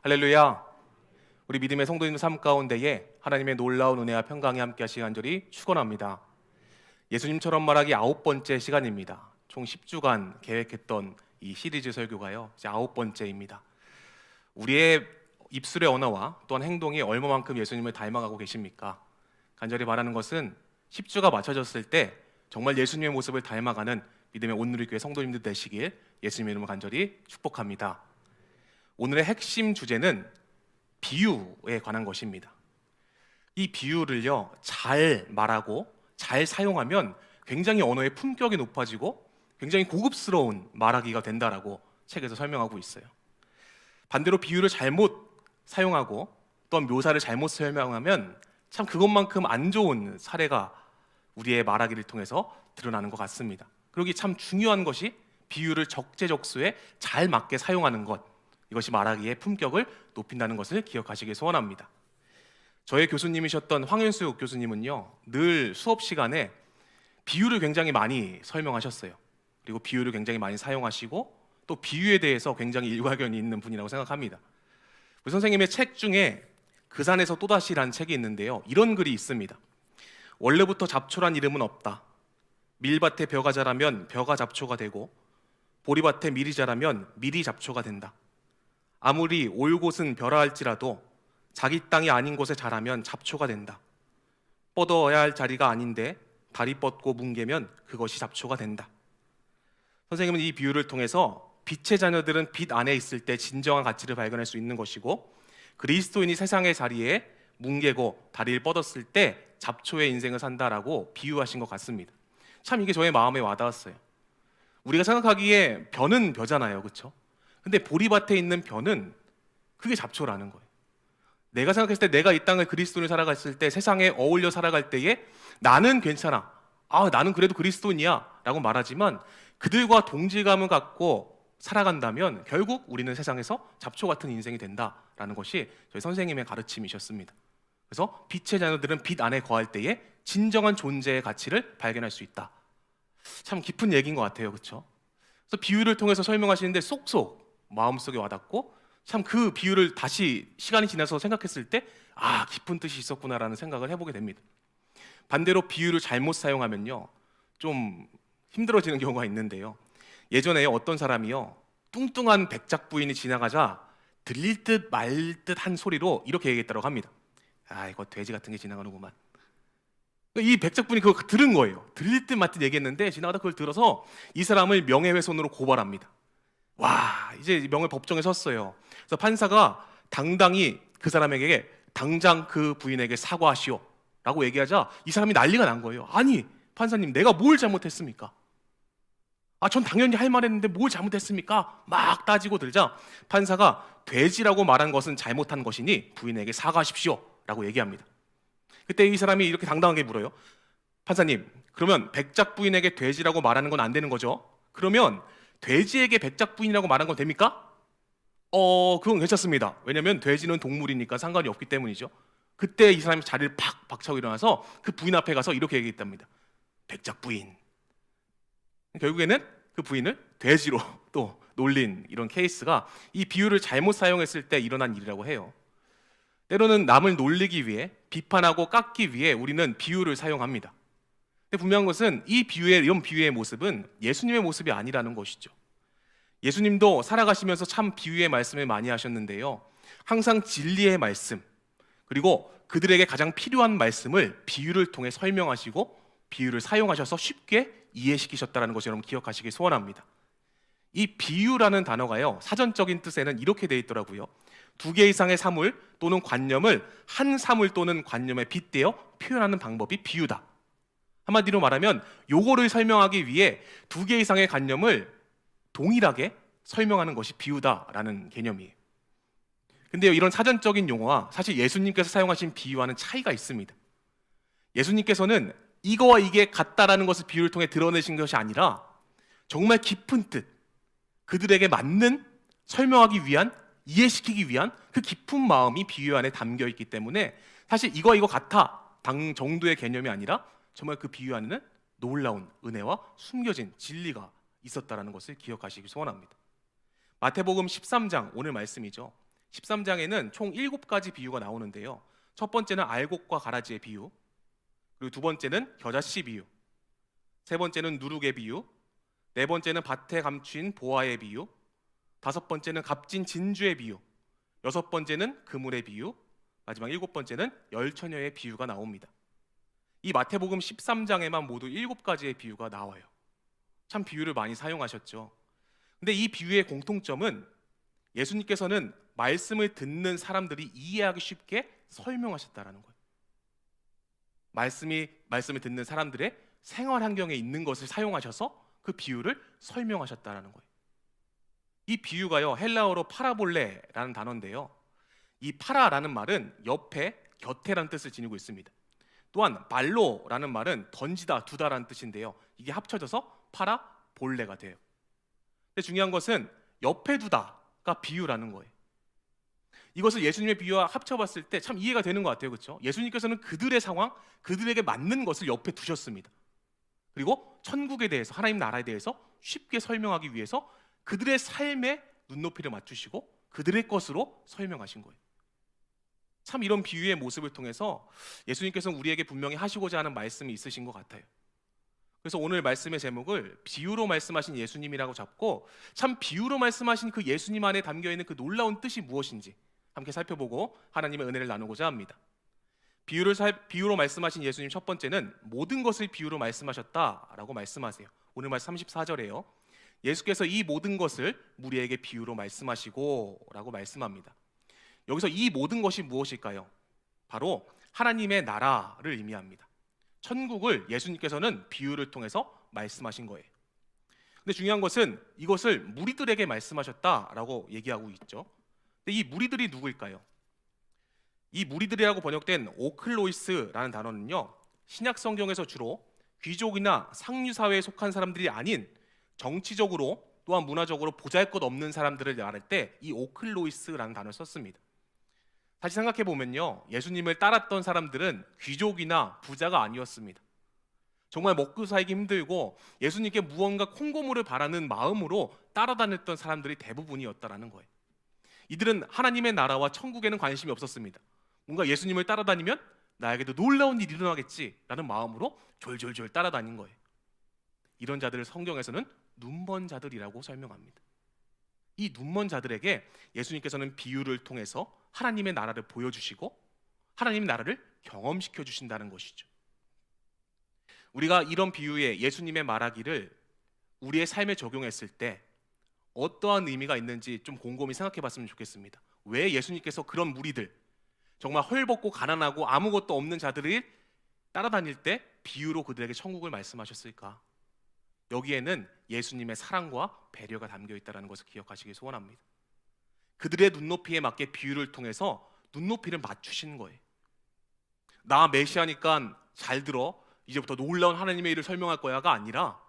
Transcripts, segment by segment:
할렐루야. 우리 믿음의 성도님 삶 가운데에 하나님의 놀라운 은혜와 평강이 함께 하시기 간절히 축원합니다. 예수님처럼 말하기 9번째 시간입니다. 총 10주간 계획했던 이 시리즈 설교가요, 이제 9번째입니다. 우리의 입술의 언어와 또한 행동이 얼마만큼 예수님을 닮아가고 계십니까? 간절히 바라는 것은 10주가 맞춰졌을 때 정말 예수님의 모습을 닮아가는 믿음의 온누리교회 성도님들 되시길 예수님의 이름으로 간절히 축복합니다. 오늘의 핵심 주제는 비유에 관한 것입니다. 이 비유를요, 잘 말하고 잘 사용하면 굉장히 언어의 품격이 높아지고 굉장히 고급스러운 말하기가 된다라고 책에서 설명하고 있어요. 반대로 비유를 잘못 사용하고 또한 묘사를 잘못 설명하면 참 그것만큼 안 좋은 사례가 우리의 말하기를 통해서 드러나는 것 같습니다. 그러기 참 중요한 것이 비유를 적재적소에 잘 맞게 사용하는 것, 이것이 말하기의 품격을 높인다는 것을 기억하시길 소원합니다. 저의 교수님이셨던 황현수 교수님은요, 늘 수업 시간에 비유를 굉장히 많이 설명하셨어요. 그리고 비유를 굉장히 많이 사용하시고 또 비유에 대해서 굉장히 일가견이 있는 분이라고 생각합니다. 우리 선생님의 책 중에 그 산에서 또다시라는 책이 있는데요, 이런 글이 있습니다. 원래부터 잡초란 이름은 없다. 밀밭에 벼가 자라면 벼가 잡초가 되고 보리밭에 밀이 자라면 밀이 잡초가 된다. 아무리 올 곳은 벼라 할지라도 자기 땅이 아닌 곳에 자라면 잡초가 된다. 뻗어야 할 자리가 아닌데 다리 뻗고 뭉개면 그것이 잡초가 된다. 선생님은 이 비유를 통해서 빛의 자녀들은 빛 안에 있을 때 진정한 가치를 발견할 수 있는 것이고, 그리스도인이 세상의 자리에 뭉개고 다리를 뻗었을 때 잡초의 인생을 산다라고 비유하신 것 같습니다. 참 이게 저의 마음에 와닿았어요. 우리가 생각하기에 벼는 벼잖아요, 그렇죠? 근데 보리밭에 있는 벼는 그게 잡초라는 거예요. 내가 생각했을 때 내가 이 땅을 그리스도인을 살아갔을 때, 세상에 어울려 살아갈 때에 나는 괜찮아, 나는 그래도 그리스도인이야 라고 말하지만 그들과 동질감을 갖고 살아간다면 결국 우리는 세상에서 잡초 같은 인생이 된다라는 것이 저희 선생님의 가르침이셨습니다. 그래서 빛의 자녀들은 빛 안에 거할 때에 진정한 존재의 가치를 발견할 수 있다. 참 깊은 얘기인 것 같아요, 그렇죠? 그래서 비유를 통해서 설명하시는데 쏙쏙 마음속에 와닿고, 참 그 비유를 다시 시간이 지나서 생각했을 때 깊은 뜻이 있었구나라는 생각을 해보게 됩니다. 반대로 비유를 잘못 사용하면요, 좀 힘들어지는 경우가 있는데요, 예전에 어떤 사람이요, 뚱뚱한 백작 부인이 지나가자 들릴 듯 말 듯한 소리로 이렇게 얘기했다고 합니다. 이거 돼지 같은 게 지나가는구만. 이 백작 부인이 그거 들은 거예요. 들릴 듯 말 듯 얘기했는데 지나가다 그걸 들어서 이 사람을 명예훼손으로 고발합니다. 이제 명예 법정에 섰어요. 그래서 판사가 당당히 그 사람에게 당장 그 부인에게 사과하시오 라고 얘기하자 이 사람이 난리가 난 거예요. 아니 판사님, 내가 뭘 잘못했습니까? 전 당연히 할 말했는데 뭘 잘못했습니까? 막 따지고 들자 판사가 돼지라고 말한 것은 잘못한 것이니 부인에게 사과하십시오 라고 얘기합니다. 그때 이 사람이 이렇게 당당하게 물어요. 판사님, 그러면 백작 부인에게 돼지라고 말하는 건 안 되는 거죠? 그러면 돼지에게 백작 부인이라고 말한 건 됩니까? 그건 괜찮습니다. 왜냐면 돼지는 동물이니까 상관이 없기 때문이죠. 그때 이 사람이 자리를 팍 박차고 일어나서 그 부인 앞에 가서 이렇게 얘기했답니다. 백작 부인. 결국에는 그 부인을 돼지로 또 놀린 이런 케이스가 이 비유를 잘못 사용했을 때 일어난 일이라고 해요. 때로는 남을 놀리기 위해, 비판하고 깎기 위해 우리는 비유를 사용합니다. 근데 분명한 것은 이런 비유의 모습은 예수님의 모습이 아니라는 것이죠. 예수님도 살아가시면서 참 비유의 말씀을 많이 하셨는데요, 항상 진리의 말씀, 그리고 그들에게 가장 필요한 말씀을 비유를 통해 설명하시고 비유를 사용하셔서 쉽게 이해시키셨다는 것을 여러분 기억하시길 소원합니다. 이 비유라는 단어가요, 사전적인 뜻에는 이렇게 되어 있더라고요. 2개 이상의 사물 또는 관념을 한 사물 또는 관념에 빗대어 표현하는 방법이 비유다. 한마디로 말하면 요거를 설명하기 위해 2개 이상의 관념을 동일하게 설명하는 것이 비유다라는 개념이에요. 근데 이런 사전적인 용어와 사실 예수님께서 사용하신 비유와는 차이가 있습니다. 예수님께서는 이거와 이게 같다라는 것을 비유를 통해 드러내신 것이 아니라 정말 깊은 뜻, 그들에게 맞는, 설명하기 위한, 이해시키기 위한 그 깊은 마음이 비유 안에 담겨 있기 때문에 사실 이거 같아 당 정도의 개념이 아니라 정말 그 비유 안에는 놀라운 은혜와 숨겨진 진리가 있었다라는 것을 기억하시기 소원합니다. 마태복음 13장 오늘 말씀이죠. 13장에는 총 7가지 비유가 나오는데요. 첫 번째는 알곡과 가라지의 비유, 그리고 두 번째는 겨자씨 비유, 세 번째는 누룩의 비유, 네 번째는 밭에 감춘 보아의 비유, 다섯 번째는 값진 진주의 비유, 여섯 번째는 그물의 비유, 마지막 일곱 번째는 열처녀의 비유가 나옵니다. 이 마태복음 13장에만 모두 7가지의 비유가 나와요. 참 비유를 많이 사용하셨죠. 근데 이 비유의 공통점은 예수님께서는 말씀을 듣는 사람들이 이해하기 쉽게 설명하셨다라는 거예요. 말씀을 듣는 사람들의 생활 환경에 있는 것을 사용하셔서 그 비유를 설명하셨다라는 거예요. 이 비유가요, 헬라어로 파라볼레라는 단어인데요. 이 파라라는 말은 옆에, 곁에라는 뜻을 지니고 있습니다. 또한 발로라는 말은 던지다, 두다라는 뜻인데요. 이게 합쳐져서 파라볼레가 돼요. 근데 중요한 것은 옆에 두다가 비유라는 거예요. 이것을 예수님의 비유와 합쳐봤을 때 참 이해가 되는 것 같아요. 그렇죠? 예수님께서는 그들의 상황, 그들에게 맞는 것을 옆에 두셨습니다. 그리고 천국에 대해서, 하나님 나라에 대해서 쉽게 설명하기 위해서 그들의 삶에 눈높이를 맞추시고 그들의 것으로 설명하신 거예요. 참 이런 비유의 모습을 통해서 예수님께서는 우리에게 분명히 하시고자 하는 말씀이 있으신 것 같아요. 그래서 오늘 말씀의 제목을 비유로 말씀하신 예수님이라고 잡고, 참 비유로 말씀하신 그 예수님 안에 담겨있는 그 놀라운 뜻이 무엇인지 함께 살펴보고 하나님의 은혜를 나누고자 합니다. 비유로 말씀하신 예수님 첫 번째는 모든 것을 비유로 말씀하셨다라고 말씀하세요. 오늘 말씀 34절에요. 예수께서 이 모든 것을 무리에게 비유로 말씀하시고 라고 말씀합니다. 여기서 이 모든 것이 무엇일까요? 바로 하나님의 나라를 의미합니다. 천국을 예수님께서는 비유를 통해서 말씀하신 거예요. 근데 중요한 것은 이것을 무리들에게 말씀하셨다라고 얘기하고 있죠. 근데 이 무리들이 누구일까요? 이 무리들이라고 번역된 오클로이스라는 단어는요, 신약 성경에서 주로 귀족이나 상류 사회에 속한 사람들이 아닌 정치적으로 또한 문화적으로 보잘것없는 사람들을 말할 때 이 오클로이스라는 단어를 썼습니다. 다시 생각해 보면요, 예수님을 따랐던 사람들은 귀족이나 부자가 아니었습니다. 정말 먹고 살기 힘들고 예수님께 무언가 콩고물을 바라는 마음으로 따라다녔던 사람들이 대부분이었다라는 거예요. 이들은 하나님의 나라와 천국에는 관심이 없었습니다. 뭔가 예수님을 따라다니면 나에게도 놀라운 일이 일어나겠지라는 마음으로 졸졸졸 따라다닌 거예요. 이런 자들을 성경에서는 눈먼 자들이라고 설명합니다. 이 눈먼 자들에게 예수님께서는 비유를 통해서 하나님의 나라를 보여주시고 하나님의 나라를 경험시켜 주신다는 것이죠. 우리가 이런 비유에 예수님의 말하기를 우리의 삶에 적용했을 때 어떠한 의미가 있는지 좀 곰곰이 생각해 봤으면 좋겠습니다. 왜 예수님께서 그런 무리들, 정말 헐벗고 가난하고 아무것도 없는 자들이 따라다닐 때 비유로 그들에게 천국을 말씀하셨을까? 여기에는 예수님의 사랑과 배려가 담겨 있다는 것을 기억하시기 소원합니다. 그들의 눈높이에 맞게 비유를 통해서 눈높이를 맞추시는 거예요. 나 메시아니까 잘 들어, 이제부터 놀라운 하나님의 일을 설명할 거야가 아니라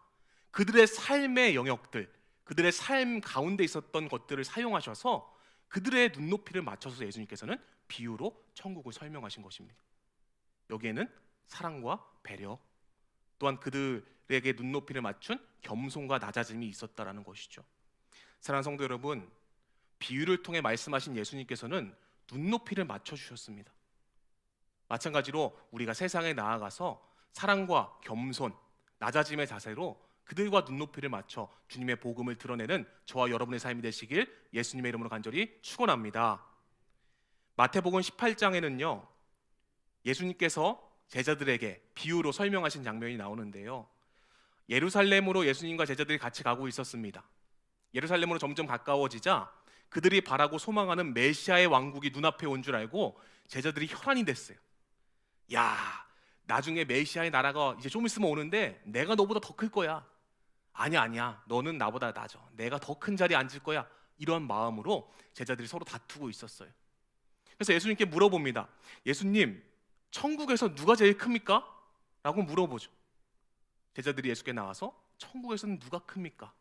그들의 삶의 영역들, 그들의 삶 가운데 있었던 것들을 사용하셔서 그들의 눈높이를 맞춰서 예수님께서는 비유로 천국을 설명하신 것입니다. 여기에는 사랑과 배려, 또한 그들에게 눈높이를 맞춘 겸손과 낮아짐이 있었다라는 것이죠. 사랑하는 성도 여러분, 비유를 통해 말씀하신 예수님께서는 눈높이를 맞춰주셨습니다. 마찬가지로 우리가 세상에 나아가서 사랑과 겸손, 낮아짐의 자세로 그들과 눈높이를 맞춰 주님의 복음을 드러내는 저와 여러분의 삶이 되시길 예수님의 이름으로 간절히 축원합니다. 마태복음 18장에는요, 예수님께서 제자들에게 비유로 설명하신 장면이 나오는데요, 예루살렘으로 예수님과 제자들이 같이 가고 있었습니다. 예루살렘으로 점점 가까워지자 그들이 바라고 소망하는 메시아의 왕국이 눈앞에 온 줄 알고 제자들이 혈안이 됐어요. 야, 나중에 메시아의 나라가 이제 좀 있으면 오는데 내가 너보다 더 클 거야. 아니야, 너는 나보다 낮아. 내가 더 큰 자리에 앉을 거야. 이런 마음으로 제자들이 서로 다투고 있었어요. 그래서 예수님께 물어봅니다. 예수님, 천국에서 누가 제일 큽니까? 라고 물어보죠. 제자들이 예수께 나와서 천국에서는 누가 큽니까?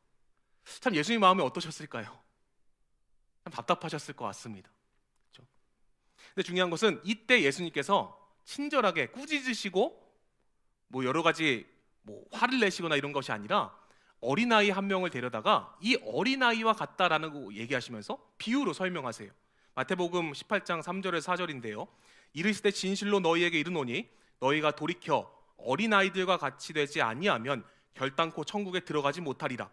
참 예수님 마음이 어떠셨을까요? 참 답답하셨을 것 같습니다. 그렇죠? 근데 중요한 것은 이때 예수님께서 친절하게 꾸짖으시고 여러 가지 화를 내시거나 이런 것이 아니라 어린아이 한 명을 데려다가 이 어린아이와 같다라는 거 얘기하시면서 비유로 설명하세요. 마태복음 18장 3절에서 4절인데요. 이르시되 진실로 너희에게 이르노니 너희가 돌이켜 어린아이들과 같이 되지 아니하면 결단코 천국에 들어가지 못하리라.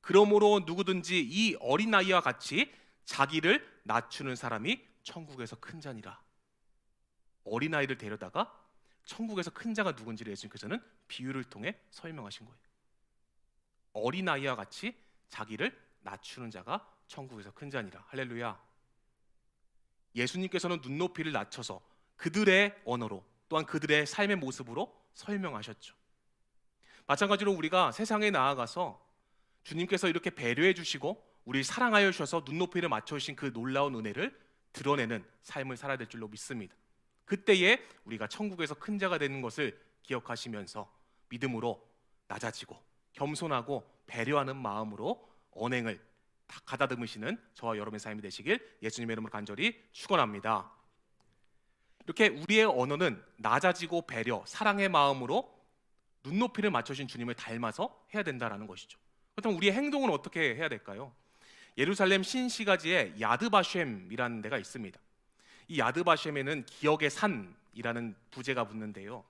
그러므로 누구든지 이 어린아이와 같이 자기를 낮추는 사람이 천국에서 큰 자니라. 어린아이를 데려다가 천국에서 큰 자가 누군지를 예수님께서는 비유를 통해 설명하신 거예요. 어린아이와 같이 자기를 낮추는 자가 천국에서 큰 자니라. 할렐루야. 예수님께서는 눈높이를 낮춰서 그들의 언어로 또한 그들의 삶의 모습으로 설명하셨죠. 마찬가지로 우리가 세상에 나아가서 주님께서 이렇게 배려해 주시고 우리를 사랑하여 주셔서 눈높이를 맞춰주신 그 놀라운 은혜를 드러내는 삶을 살아야 될 줄로 믿습니다. 그때에 우리가 천국에서 큰 자가 되는 것을 기억하시면서 믿음으로 낮아지고 겸손하고 배려하는 마음으로 언행을 가다듬으시는 저와 여러분의 삶이 되시길 예수님의 이름으로 간절히 축원합니다. 이렇게 우리의 언어는 낮아지고 배려, 사랑의 마음으로 눈높이를 맞춰주신 주님을 닮아서 해야 된다는 것이죠. 그렇다면 우리의 행동은 어떻게 해야 될까요? 예루살렘 신시가지에 야드바셴이라는 데가 있습니다. 이 야드바셴에는 기억의 산이라는 부제가 붙는데요.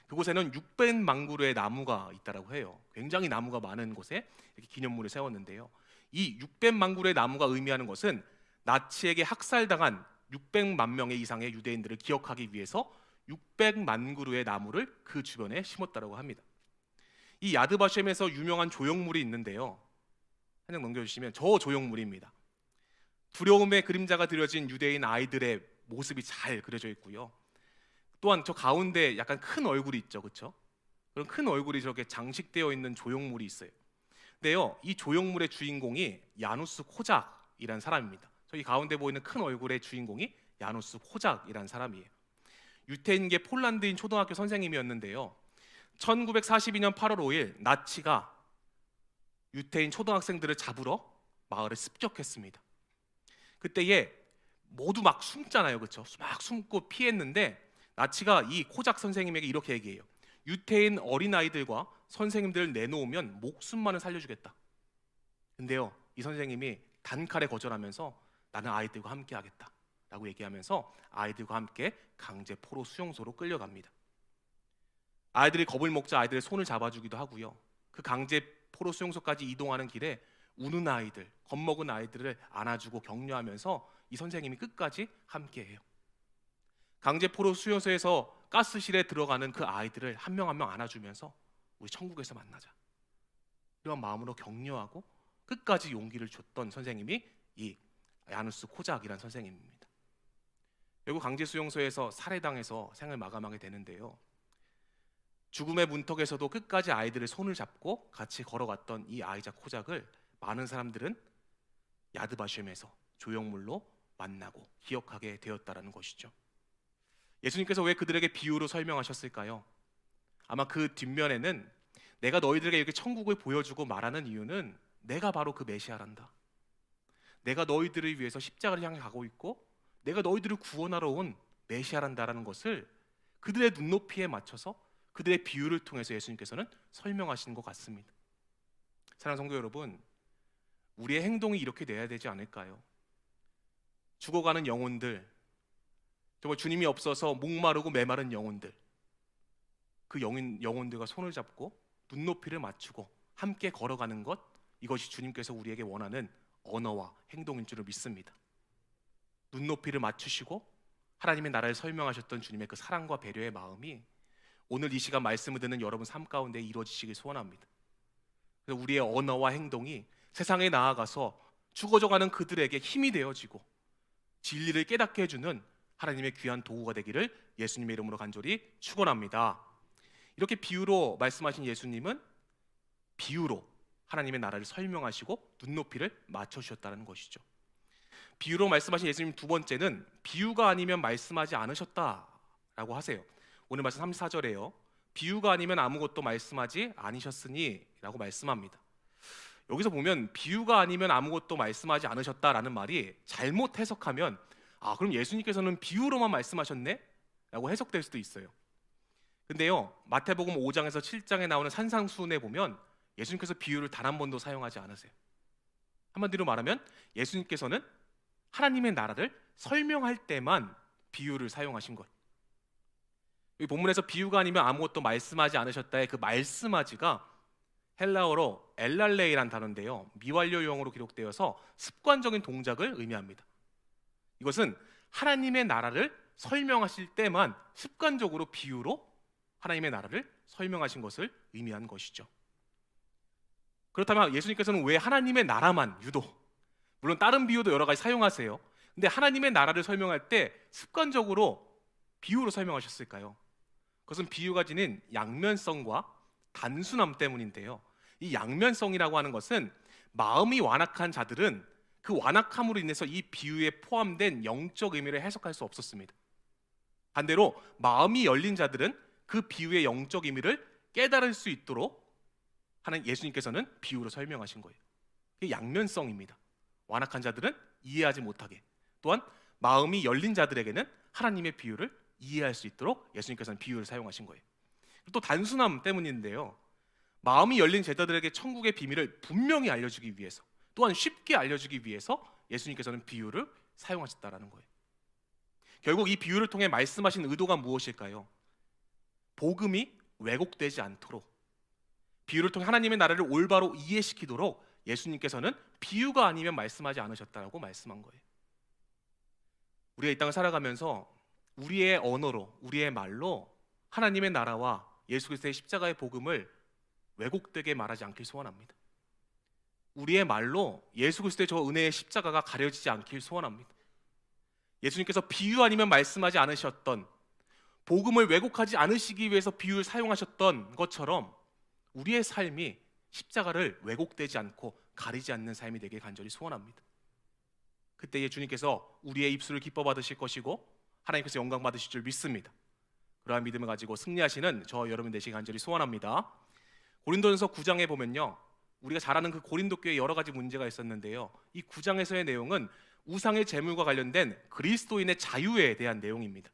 그곳에는 600만 그루의 나무가 있다라고 해요. 굉장히 나무가 많은 곳에 이렇게 기념물을 세웠는데요. 이 600만 그루의 나무가 의미하는 것은 나치에게 학살당한 600만 명의 이상의 유대인들을 기억하기 위해서 600만 그루의 나무를 그 주변에 심었다고 합니다. 이 야드바셴에서 유명한 조형물이 있는데요. 한 장 넘겨주시면 저 조형물입니다. 두려움의 그림자가 그려진 유대인 아이들의 모습이 잘 그려져 있고요. 또한 저 가운데 약간 큰 얼굴이 있죠, 그렇죠? 그런 큰 얼굴이 저렇게 장식되어 있는 조형물이 있어요. 근데요, 이 조형물의 주인공이 야누스 코작이라는 사람입니다. 저기 가운데 보이는 큰 얼굴의 주인공이 야누스 코작이라는 사람이에요. 유태인계 폴란드인 초등학교 선생님이었는데요. 1942년 8월 5일 나치가 유태인 초등학생들을 잡으러 마을을 습격했습니다. 그때에 모두 막 숨잖아요, 그렇죠? 막 숨고 피했는데 나치가 이 코작 선생님에게 이렇게 얘기해요. 유태인 어린아이들과 선생님들을 내놓으면 목숨만은 살려주겠다. 근데요, 이 선생님이 단칼에 거절하면서 나는 아이들과 함께 하겠다 라고 얘기하면서 아이들과 함께 강제 포로 수용소로 끌려갑니다. 아이들이 겁을 먹자 아이들의 손을 잡아주기도 하고요. 그 강제 포로 수용소까지 이동하는 길에 우는 아이들, 겁먹은 아이들을 안아주고 격려하면서 이 선생님이 끝까지 함께해요. 강제 포로 수용소에서 가스실에 들어가는 그 아이들을 한 명 한 명 안아주면서 우리 천국에서 만나자 이런 마음으로 격려하고 끝까지 용기를 줬던 선생님이 이 야누스 코작이라는 선생님입니다. 결국 강제 수용소에서 살해당해서 생을 마감하게 되는데요. 죽음의 문턱에서도 끝까지 아이들의 손을 잡고 같이 걸어갔던 이 아이작 코작을 많은 사람들은 야드바셴에서 조형물로 만나고 기억하게 되었다라는 것이죠. 예수님께서 왜 그들에게 비유로 설명하셨을까요? 아마 그 뒷면에는 내가 너희들에게 이렇게 천국을 보여주고 말하는 이유는 내가 바로 그 메시아란다. 내가 너희들을 위해서 십자가를 향해 가고 있고 내가 너희들을 구원하러 온 메시아란다라는 것을 그들의 눈높이에 맞춰서 그들의 비유를 통해서 예수님께서는 설명하시는 것 같습니다. 사랑하는 성도 여러분, 우리의 행동이 이렇게 돼야 되지 않을까요? 죽어가는 영혼들, 정말 주님이 없어서 목마르고 메마른 영혼들, 그 영혼들과 손을 잡고 눈높이를 맞추고 함께 걸어가는 것, 이것이 주님께서 우리에게 원하는 언어와 행동인 줄을 믿습니다. 눈높이를 맞추시고 하나님의 나라를 설명하셨던 주님의 그 사랑과 배려의 마음이 오늘 이 시간 말씀을 듣는 여러분 삶 가운데 이루어지시길 소원합니다. 그래서 우리의 언어와 행동이 세상에 나아가서 죽어져가는 그들에게 힘이 되어지고 진리를 깨닫게 해주는 하나님의 귀한 도구가 되기를 예수님의 이름으로 간절히 축원합니다. 이렇게 비유로 말씀하신 예수님은 비유로 하나님의 나라를 설명하시고 눈높이를 맞춰주셨다는 것이죠. 비유로 말씀하신 예수님 두 번째는 비유가 아니면 말씀하지 않으셨다라고 하세요. 오늘 말씀 34절에요. 비유가 아니면 아무것도 말씀하지 않으셨으니 라고 말씀합니다. 여기서 보면 비유가 아니면 아무것도 말씀하지 않으셨다라는 말이 잘못 해석하면 그럼 예수님께서는 비유로만 말씀하셨네? 라고 해석될 수도 있어요. 근데요, 마태복음 5장에서 7장에 나오는 산상수훈에 보면 예수님께서 비유를 단 한 번도 사용하지 않으세요. 한마디로 말하면 예수님께서는 하나님의 나라를 설명할 때만 비유를 사용하신 거예요. 이 본문에서 비유가 아니면 아무것도 말씀하지 않으셨다의 그 말씀하지가 헬라어로 엘랄레이란 단어인데요, 미완료형으로 기록되어서 습관적인 동작을 의미합니다. 이것은 하나님의 나라를 설명하실 때만 습관적으로 비유로 하나님의 나라를 설명하신 것을 의미한 것이죠. 그렇다면 예수님께서는 왜 하나님의 나라만 유독, 물론 다른 비유도 여러 가지 사용하세요, 근데 하나님의 나라를 설명할 때 습관적으로 비유로 설명하셨을까요? 그것은 비유가 지닌 양면성과 단순함 때문인데요, 이 양면성이라고 하는 것은 마음이 완악한 자들은 그 완악함으로 인해서 이 비유에 포함된 영적 의미를 해석할 수 없었습니다. 반대로 마음이 열린 자들은 그 비유의 영적 의미를 깨달을 수 있도록 하는 예수님께서는 비유로 설명하신 거예요. 이게 양면성입니다. 완악한 자들은 이해하지 못하게, 또한 마음이 열린 자들에게는 하나님의 비유를 이해할 수 있도록 예수님께서는 비유를 사용하신 거예요. 또 단순함 때문인데요, 마음이 열린 제자들에게 천국의 비밀을 분명히 알려주기 위해서, 또한 쉽게 알려주기 위해서 예수님께서는 비유를 사용하셨다라는 거예요. 결국 이 비유를 통해 말씀하신 의도가 무엇일까요? 복음이 왜곡되지 않도록, 비유를 통해 하나님의 나라를 올바로 이해시키도록 예수님께서는 비유가 아니면 말씀하지 않으셨다라고 말씀한 거예요. 우리가 이 땅을 살아가면서 우리의 언어로, 우리의 말로 하나님의 나라와 예수 그리스도의 십자가의 복음을 왜곡되게 말하지 않길 소원합니다. 우리의 말로 예수 그리스도의 저 은혜의 십자가가 가려지지 않길 소원합니다. 예수님께서 비유 아니면 말씀하지 않으셨던, 복음을 왜곡하지 않으시기 위해서 비유를 사용하셨던 것처럼 우리의 삶이 십자가를 왜곡되지 않고 가리지 않는 삶이 되길 간절히 소원합니다. 그때에 주님께서 우리의 입술을 기뻐 받으실 것이고 하나님께서 영광 받으실 줄 믿습니다. 그러한 믿음을 가지고 승리하시는 저 여러분 되시길 간절히 소원합니다. 고린도전서 9장에 보면요, 우리가 잘 아는 그 고린도 교회에 여러 가지 문제가 있었는데요, 이 9장에서의 내용은 우상의 제물과 관련된 그리스도인의 자유에 대한 내용입니다.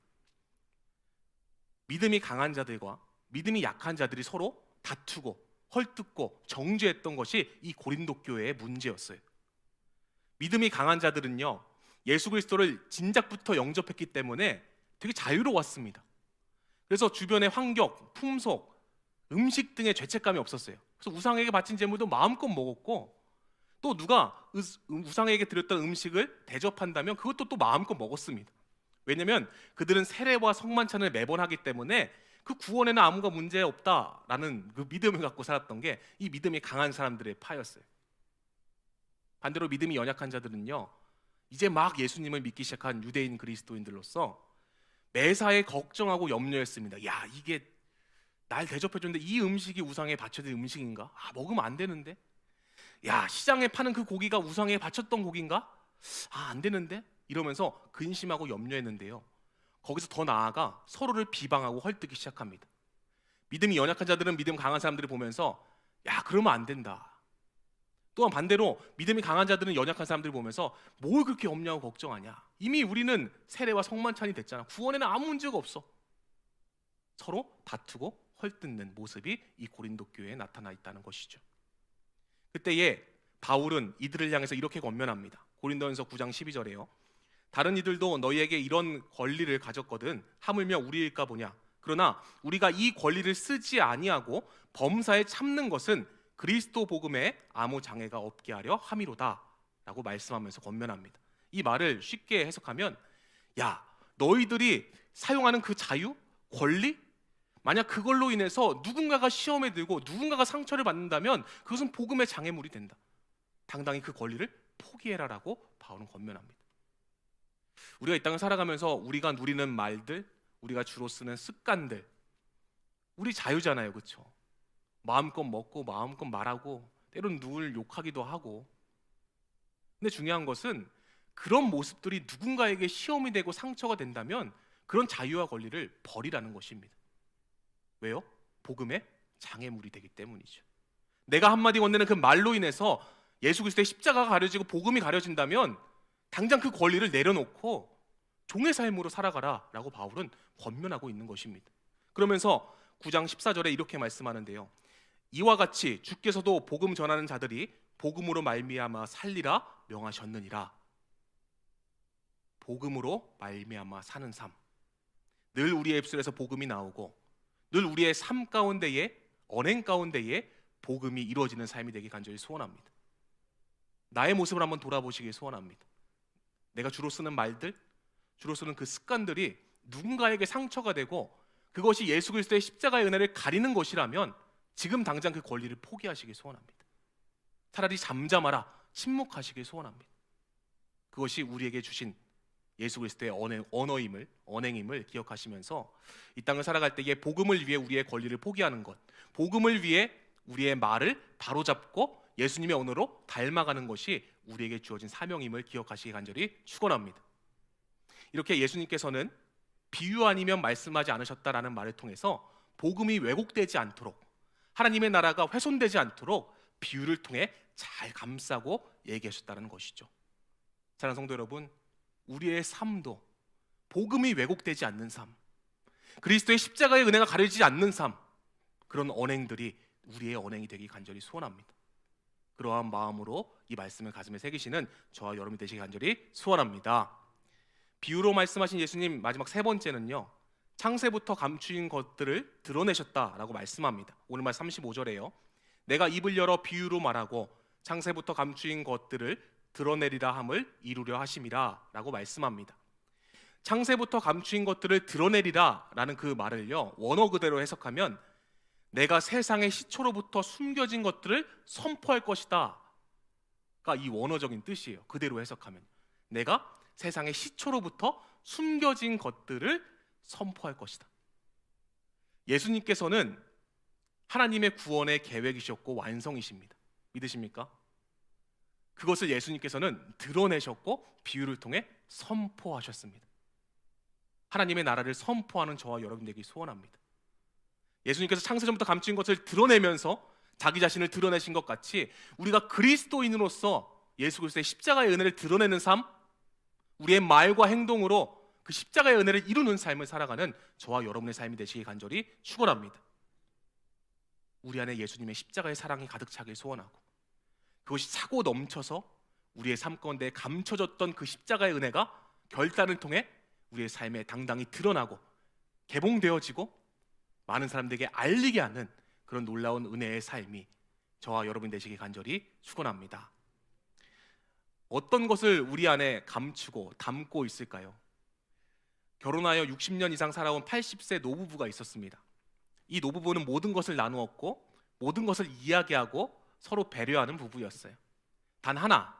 믿음이 강한 자들과 믿음이 약한 자들이 서로 다투고 헐뜯고 정죄했던 것이 이 고린도 교회의 문제였어요. 믿음이 강한 자들은요, 예수 그리스도를 진작부터 영접했기 때문에 되게 자유로웠습니다. 그래서 주변의 환경, 풍속, 음식 등의 죄책감이 없었어요. 그래서 우상에게 바친 제물도 마음껏 먹었고, 또 누가 우상에게 드렸던 음식을 대접한다면 그것도 또 마음껏 먹었습니다. 왜냐하면 그들은 세례와 성만찬을 매번 하기 때문에 그 구원에는 아무가 문제 없다라는 그 믿음을 갖고 살았던 게 이 믿음이 강한 사람들의 파였어요. 반대로 믿음이 연약한 자들은요, 이제 막 예수님을 믿기 시작한 유대인 그리스도인들로서 매사에 걱정하고 염려했습니다. 야, 이게 날 대접해줬는데 이 음식이 우상에 바쳐진 음식인가? 먹으면 안 되는데? 야, 시장에 파는 그 고기가 우상에 바쳤던 고기인가? 안 되는데? 이러면서 근심하고 염려했는데요, 거기서 더 나아가 서로를 비방하고 헐뜯기 시작합니다. 믿음이 연약한 자들은 믿음 강한 사람들을 보면서 야, 그러면 안 된다. 또한 반대로 믿음이 강한 자들은 연약한 사람들을 보면서 뭘 그렇게 염려하고 걱정하냐, 이미 우리는 세례와 성만찬이 됐잖아, 구원에는 아무 문제가 없어. 서로 다투고 헐뜯는 모습이 이 고린도 교회에 나타나 있다는 것이죠. 그때에 바울은 이들을 향해서 이렇게 권면합니다. 고린도전서 9장 12절에요. 다른 이들도 너희에게 이런 권리를 가졌거든 하물며 우리일까 보냐. 그러나 우리가 이 권리를 쓰지 아니하고 범사에 참는 것은 그리스도 복음에 아무 장애가 없게 하려 함이로다 라고 말씀하면서 권면합니다. 이 말을 쉽게 해석하면, 야, 너희들이 사용하는 그 자유, 권리, 만약 그걸로 인해서 누군가가 시험에 들고 누군가가 상처를 받는다면 그것은 복음의 장애물이 된다. 당당히 그 권리를 포기해라 라고 바울은 권면합니다. 우리가 이 땅을 살아가면서 우리가 누리는 말들, 우리가 주로 쓰는 습관들, 우리 자유잖아요, 그렇죠? 마음껏 먹고 마음껏 말하고 때로는 누굴 욕하기도 하고. 근데 중요한 것은 그런 모습들이 누군가에게 시험이 되고 상처가 된다면 그런 자유와 권리를 버리라는 것입니다. 왜요? 복음의 장애물이 되기 때문이죠. 내가 한마디 건네는 그 말로 인해서 예수 그리스도의 십자가가 가려지고 복음이 가려진다면 당장 그 권리를 내려놓고 종의 삶으로 살아가라 라고 바울은 권면하고 있는 것입니다. 그러면서 9장 14절에 이렇게 말씀하는데요, 이와 같이 주께서도 복음 전하는 자들이 복음으로 말미암아 살리라 명하셨느니라. 복음으로 말미암아 사는 삶. 늘 우리의 입술에서 복음이 나오고 늘 우리의 삶 가운데에 언행 가운데에 복음이 이루어지는 삶이 되길 간절히 소원합니다. 나의 모습을 한번 돌아보시길 소원합니다. 내가 주로 쓰는 말들, 주로 쓰는 그 습관들이 누군가에게 상처가 되고 그것이 예수 그리스도의 십자가의 은혜를 가리는 것이라면 지금 당장 그 권리를 포기하시길 소원합니다. 차라리 잠잠하라, 침묵하시길 소원합니다. 그것이 우리에게 주신 예수 그리스도의 언행임을 기억하시면서 이 땅을 살아갈 때에 복음을 위해 우리의 권리를 포기하는 것, 복음을 위해 우리의 말을 바로잡고 예수님의 언어로 닮아가는 것이 우리에게 주어진 사명임을 기억하시기 간절히 축원합니다. 이렇게 예수님께서는 비유 아니면 말씀하지 않으셨다라는 말을 통해서 복음이 왜곡되지 않도록, 하나님의 나라가 훼손되지 않도록 비유를 통해 잘 감싸고 얘기하셨다는 것이죠. 사랑하는 성도 여러분, 우리의 삶도 복음이 왜곡되지 않는 삶, 그리스도의 십자가의 은혜가 가려지지 않는 삶, 그런 언행들이 우리의 언행이 되기 간절히 소원합니다. 그러한 마음으로 이 말씀을 가슴에 새기시는 저와 여러분이 되시기 간절히 소원합니다. 비유로 말씀하신 예수님 마지막 세 번째는요, 창세부터 감추인 것들을 드러내셨다라고 말씀합니다. 오늘 말 35절에요. 내가 입을 열어 비유로 말하고 창세부터 감추인 것들을 드러내리라 함을 이루려 하심이라 라고 말씀합니다. 창세부터 감추인 것들을 드러내리라 라는 그 말을요, 원어 그대로 해석하면 내가 세상의 시초로부터 숨겨진 것들을 선포할 것이다 가 이 원어적인 뜻이에요. 그대로 해석하면 내가 세상의 시초로부터 숨겨진 것들을 선포할 것이다. 예수님께서는 하나님의 구원의 계획이셨고 완성이십니다. 믿으십니까? 그것을 예수님께서는 드러내셨고 비유를 통해 선포하셨습니다. 하나님의 나라를 선포하는 저와 여러분 되기 소원합니다. 예수님께서 창세전부터 감추인 것을 드러내면서 자기 자신을 드러내신 것 같이 우리가 그리스도인으로서 예수 그리스도의 십자가의 은혜를 드러내는 삶, 우리의 말과 행동으로 그 십자가의 은혜를 이루는 삶을 살아가는 저와 여러분의 삶이 되시길 간절히 축원합니다. 우리 안에 예수님의 십자가의 사랑이 가득 차길 소원하고 그것이 차고 넘쳐서 우리의 삶 가운데 감춰졌던 그 십자가의 은혜가 결단을 통해 우리의 삶에 당당히 드러나고 개봉되어지고 많은 사람들에게 알리게 하는 그런 놀라운 은혜의 삶이 저와 여러분 되시길 간절히 축원합니다. 어떤 것을 우리 안에 감추고 담고 있을까요? 결혼하여 60년 이상 살아온 80세 노부부가 있었습니다. 이 노부부는 모든 것을 나누었고 모든 것을 이야기하고 서로 배려하는 부부였어요. 단 하나,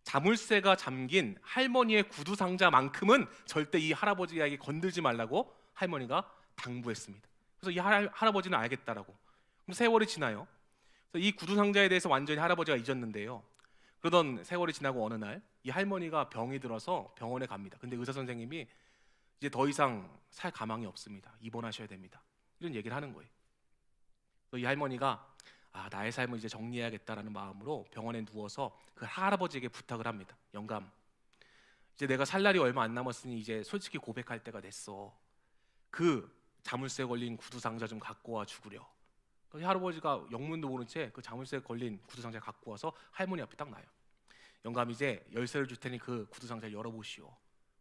자물쇠가 잠긴 할머니의 구두 상자만큼은 절대 이 할아버지에게 건들지 말라고 할머니가 당부했습니다. 그래서 이 할아버지는 알겠다라고. 그럼 세월이 지나요. 그래서 이 구두 상자에 대해서 완전히 할아버지가 잊었는데요. 그러던 세월이 지나고 어느 날 이 할머니가 병이 들어서 병원에 갑니다. 근데 의사 선생님이 이제 더 이상 살 가망이 없습니다. 입원하셔야 됩니다. 이런 얘기를 하는 거예요. 이 할머니가 나의 삶을 이제 정리해야겠다라는 마음으로 병원에 누워서 그 할아버지에게 부탁을 합니다. 영감, 이제 내가 살 날이 얼마 안 남았으니 이제 솔직히 고백할 때가 됐어. 그 자물쇠 걸린 구두 상자 좀 갖고 와 죽으려. 할아버지가 영문도 모른 채 그 자물쇠 걸린 구두 상자 갖고 와서 할머니 앞에 딱 놔요. 영감, 이제 열쇠를 줄 테니 그 구두 상자를 열어보시오.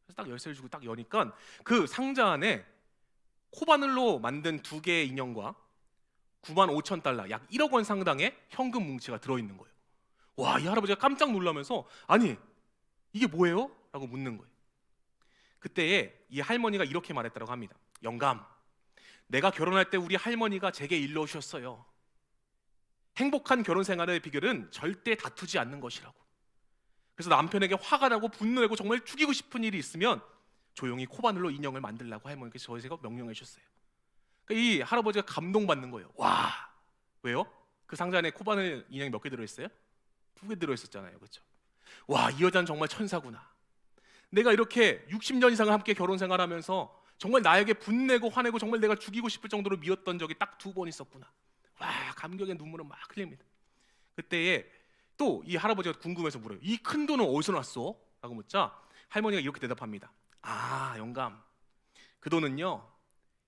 그래서 딱 열쇠를 주고 딱 여니까 그 상자 안에 코바늘로 만든 2개의 인형과 95,000달러, 약 1억 원 상당의 현금 뭉치가 들어있는 거예요. 와, 이 할아버지가 깜짝 놀라면서 아니 이게 뭐예요? 라고 묻는 거예요. 그때에 이 할머니가 이렇게 말했다고 합니다. 영감, 내가 결혼할 때 우리 할머니가 제게 일러주셨어요. 행복한 결혼 생활의 비결은 절대 다투지 않는 것이라고. 그래서 남편에게 화가 나고 분노하고 정말 죽이고 싶은 일이 있으면 조용히 코바늘로 인형을 만들라고 할머니께서 저에게 명령해 주셨어요. 그러니까 이 할아버지가 감동받는 거예요. 와, 왜요? 그 상자 안에 코바늘 인형이 몇 개 들어있어요? 2개 들어있었잖아요, 그렇죠? 와, 이 여자는 정말 천사구나. 내가 이렇게 60년 이상을 함께 결혼 생활하면서 정말 나에게 분내고 화내고 정말 내가 죽이고 싶을 정도로 미웠던 적이 딱 2번 있었구나. 와, 감격의 눈물은 막 흘립니다. 그때에 또 이 할아버지가 궁금해서 물어요. 이 큰 돈은 어디서 났어? 라고 묻자 할머니가 이렇게 대답합니다. 영감, 그 돈은요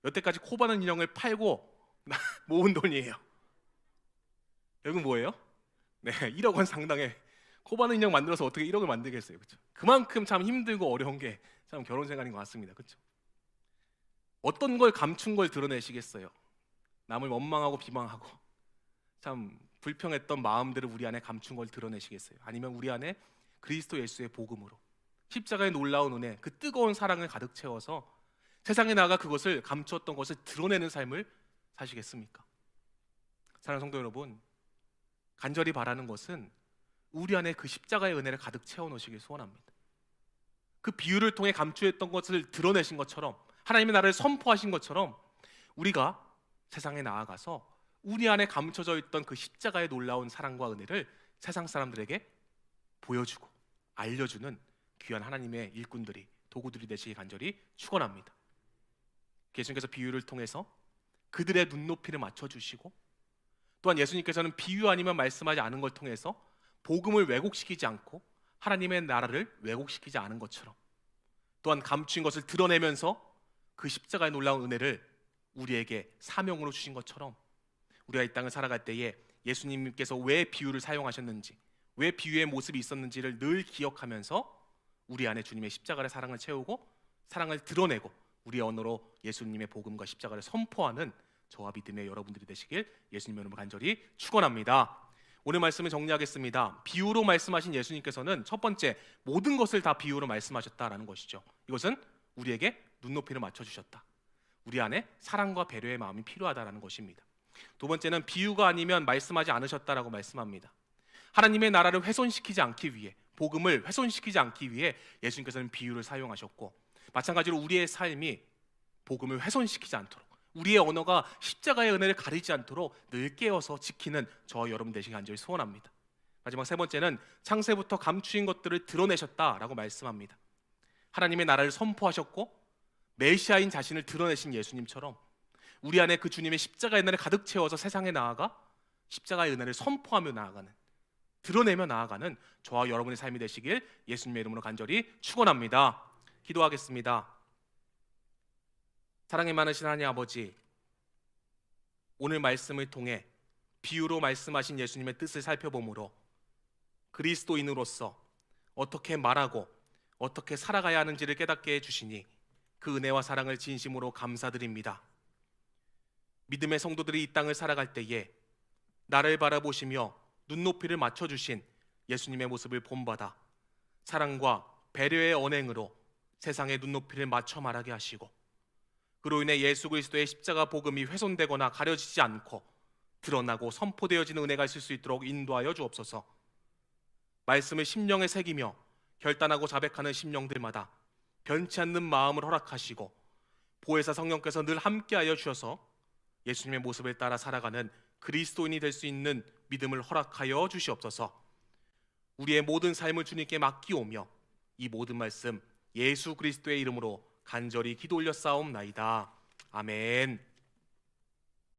여태까지 코바늘 인형을 팔고 모은 돈이에요. 여러분 뭐예요? 네, 1억 원 상당의 코바는 인형 만들어서 어떻게 1억을 만들겠어요, 그렇죠? 그만큼 참 힘들고 어려운 게 참 결혼 생활인 것 같습니다, 그렇죠? 어떤 걸 감춘 걸 드러내시겠어요? 남을 원망하고 비방하고 참 불평했던 마음들을 우리 안에 감춘 걸 드러내시겠어요? 아니면 우리 안에 그리스도 예수의 복음으로 십자가의 놀라운 은혜, 그 뜨거운 사랑을 가득 채워서 세상에 나가 그것을 감추었던 것을 드러내는 삶을 사시겠습니까? 사랑하는 성도 여러분, 간절히 바라는 것은 우리 안에 그 십자가의 은혜를 가득 채워 놓으시길 소원합니다. 그 비유를 통해 감추었던 것을 드러내신 것처럼, 하나님의 나라를 선포하신 것처럼 우리가 세상에 나아가서 우리 안에 감춰져 있던 그 십자가의 놀라운 사랑과 은혜를 세상 사람들에게 보여주고 알려주는 귀한 하나님의 일꾼들이, 도구들이 되시기 간절히 축원합니다. 예수님께서 비유를 통해서 그들의 눈높이를 맞춰주시고, 또한 예수님께서는 비유 아니면 말씀하지 않은 걸 통해서 복음을 왜곡시키지 않고 하나님의 나라를 왜곡시키지 않은 것처럼, 또한 감추인 것을 드러내면서 그 십자가의 놀라운 은혜를 우리에게 사명으로 주신 것처럼, 우리가 이 땅을 살아갈 때에 예수님께서 왜 비유를 사용하셨는지, 왜 비유의 모습이 있었는지를 늘 기억하면서 우리 안에 주님의 십자가의 사랑을 채우고 사랑을 드러내고 우리의 언어로 예수님의 복음과 십자가를 선포하는 저와 믿음의 여러분들이 되시길 예수님의 이름으로 간절히 축원합니다. 오늘 말씀을 정리하겠습니다. 비유로 말씀하신 예수님께서는 첫 번째, 모든 것을 다 비유로 말씀하셨다라는 것이죠. 이것은 우리에게 눈높이를 맞춰주셨다. 우리 안에 사랑과 배려의 마음이 필요하다라는 것입니다. 두 번째는 비유가 아니면 말씀하지 않으셨다라고 말씀합니다. 하나님의 나라를 훼손시키지 않기 위해, 복음을 훼손시키지 않기 위해 예수님께서는 비유를 사용하셨고, 마찬가지로 우리의 삶이 복음을 훼손시키지 않도록, 우리의 언어가 십자가의 은혜를 가리지 않도록 늘 깨어서 지키는 저와 여러분 되시기 간절히 소원합니다. 마지막 세 번째는 창세부터 감추인 것들을 드러내셨다라고 말씀합니다. 하나님의 나라를 선포하셨고 메시아인 자신을 드러내신 예수님처럼 우리 안에 그 주님의 십자가의 은혜를 가득 채워서 세상에 나아가 십자가의 은혜를 선포하며 나아가는, 드러내며 나아가는 저와 여러분의 삶이 되시길 예수님의 이름으로 간절히 축원합니다. 기도하겠습니다. 사랑이 많으신 하나님 아버지, 오늘 말씀을 통해 비유로 말씀하신 예수님의 뜻을 살펴보므로 그리스도인으로서 어떻게 말하고 어떻게 살아가야 하는지를 깨닫게 해주시니 그 은혜와 사랑을 진심으로 감사드립니다. 믿음의 성도들이 이 땅을 살아갈 때에 나를 바라보시며 눈높이를 맞춰주신 예수님의 모습을 본받아 사랑과 배려의 언행으로 세상의 눈높이를 맞춰 말하게 하시고, 그로 인해 예수 그리스도의 십자가 복음이 훼손되거나 가려지지 않고 드러나고 선포되어지는 은혜가 있을 수 있도록 인도하여 주옵소서. 말씀을 심령에 새기며 결단하고 자백하는 심령들마다 변치 않는 마음을 허락하시고 보혜사 성령께서 늘 함께하여 주셔서 예수님의 모습을 따라 살아가는 그리스도인이 될 수 있는 믿음을 허락하여 주시옵소서. 우리의 모든 삶을 주님께 맡기오며 이 모든 말씀 예수 그리스도의 이름으로 간절히 기도 올려 싸움나이다. 아멘.